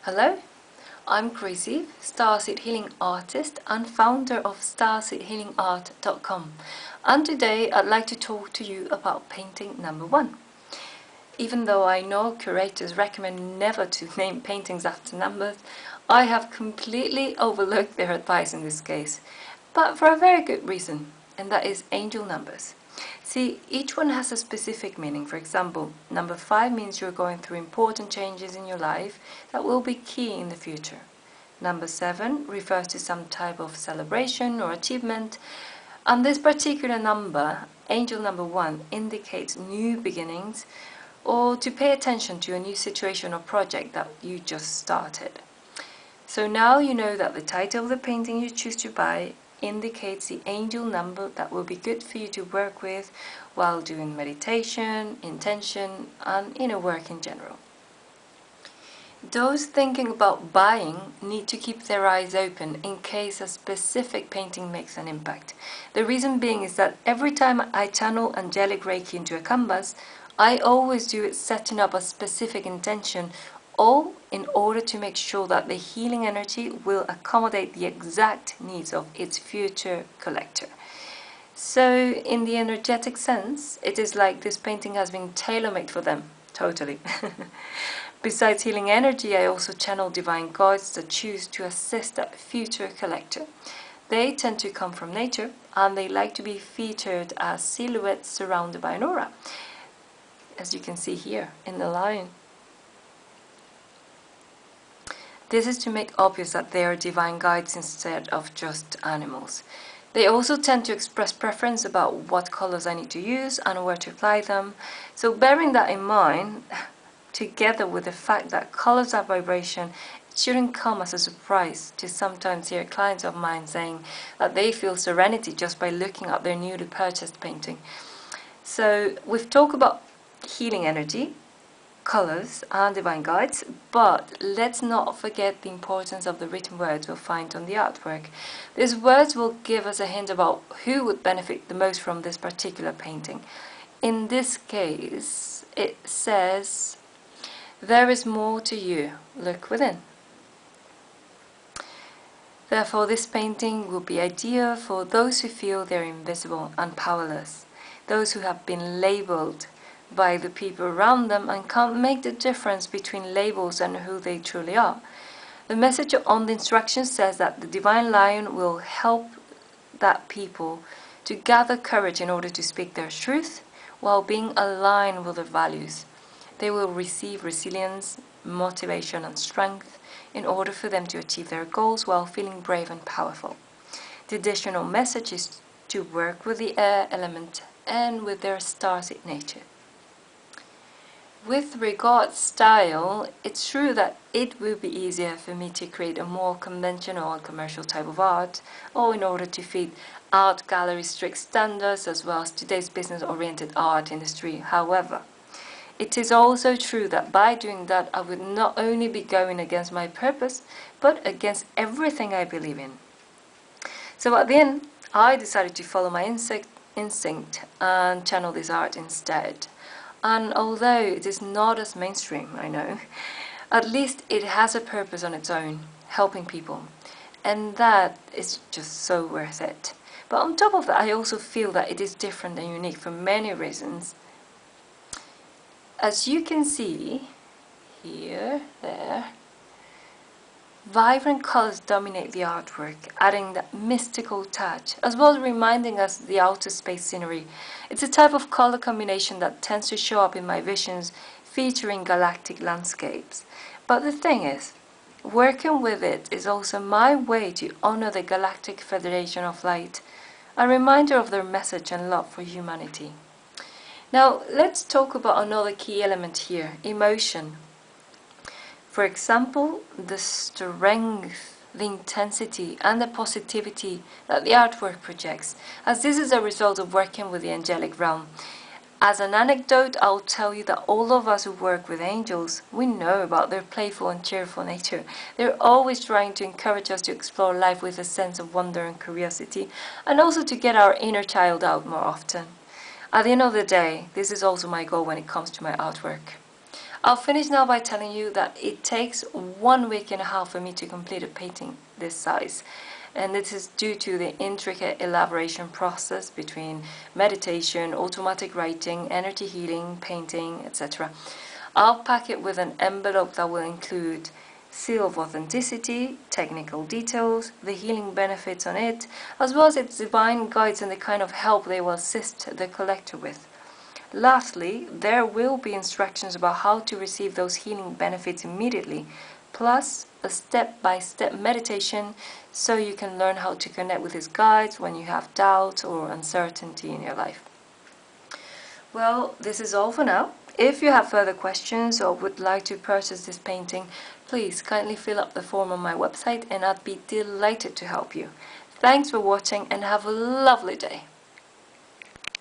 Hello, I'm Gracie, Starseed Healing Artist and founder of starseedhealingart.com, and today I'd like to talk to you about painting number 1. Even though I know curators recommend never to name paintings after numbers, I have completely overlooked their advice in this case, but for a very good reason, and that is angel numbers. See, each one has a specific meaning. For example, number 5 means you're going through important changes in your life that will be key in the future. Number 7 refers to some type of celebration or achievement, and this particular number, angel number 1, indicates new beginnings or to pay attention to a new situation or project that you just started. So now you know that the title of the painting you choose to buy indicates the angel number that will be good for you to work with while doing meditation, intention, and inner work in general. Those thinking about buying need to keep their eyes open in case a specific painting makes an impact. The reason being is that every time I channel angelic Reiki into a canvas, I always do it setting up a specific intention, all in order to make sure that the healing energy will accommodate the exact needs of its future collector. So in the energetic sense, it is like this painting has been tailor-made for them, totally. Besides healing energy, I also channel divine guides that choose to assist that future collector. They tend to come from nature, and they like to be featured as silhouettes surrounded by an aura, as you can see here in the line. This is to make obvious that they are divine guides instead of just animals. They also tend to express preference about what colors I need to use and where to apply them. So bearing that in mind, together with the fact that colors are vibration, it shouldn't come as a surprise to sometimes hear clients of mine saying that they feel serenity just by looking at their newly purchased painting. So we've talked about healing energy, colors and divine guides, but let's not forget the importance of the written words we'll find on the artwork. These words will give us a hint about who would benefit the most from this particular painting. In this case, it says, "There is more to you, look within." Therefore, this painting will be ideal for those who feel they're invisible and powerless, those who have been labeled by the people around them and can't make the difference between labels and who they truly are. The message on the instructions says that the divine lion will help that people to gather courage in order to speak their truth while being aligned with their values. They will receive resilience, motivation and strength in order for them to achieve their goals while feeling brave and powerful. The additional message is to work with the air element and with their starseed nature. With regards style, it's true that it will be easier for me to create a more conventional and commercial type of art, or in order to fit art gallery strict standards as well as today's business-oriented art industry. However, it is also true that by doing that, I would not only be going against my purpose, but against everything I believe in. So at the end, I decided to follow my instinct and channel this art instead. And although it is not as mainstream, I know, at least it has a purpose on its own, helping people. And that is just so worth it. But on top of that, I also feel that it is different and unique for many reasons. As you can see, here, there, vibrant colors dominate the artwork, adding that mystical touch, as well as reminding us of the outer space scenery. It's a type of color combination that tends to show up in my visions, featuring galactic landscapes. But the thing is, working with it is also my way to honor the Galactic Federation of Light, a reminder of their message and love for humanity. Now, let's talk about another key element here, emotion. For example, the strength, the intensity and the positivity that the artwork projects, as this is a result of working with the angelic realm. As an anecdote, I'll tell you that all of us who work with angels, we know about their playful and cheerful nature. They're always trying to encourage us to explore life with a sense of wonder and curiosity, and also to get our inner child out more often. At the end of the day, this is also my goal when it comes to my artwork. I'll finish now by telling you that it takes 1 week and a half for me to complete a painting this size. And this is due to the intricate elaboration process between meditation, automatic writing, energy healing, painting, etc. I'll pack it with an envelope that will include seal of authenticity, technical details, the healing benefits on it, as well as its divine guides and the kind of help they will assist the collector with. Lastly, there will be instructions about how to receive those healing benefits immediately, plus a step-by-step meditation so you can learn how to connect with his guides when you have doubt or uncertainty in your life. Well, this is all for now. If you have further questions or would like to purchase this painting, please kindly fill up the form on my website and I'd be delighted to help you. Thanks for watching and have a lovely day.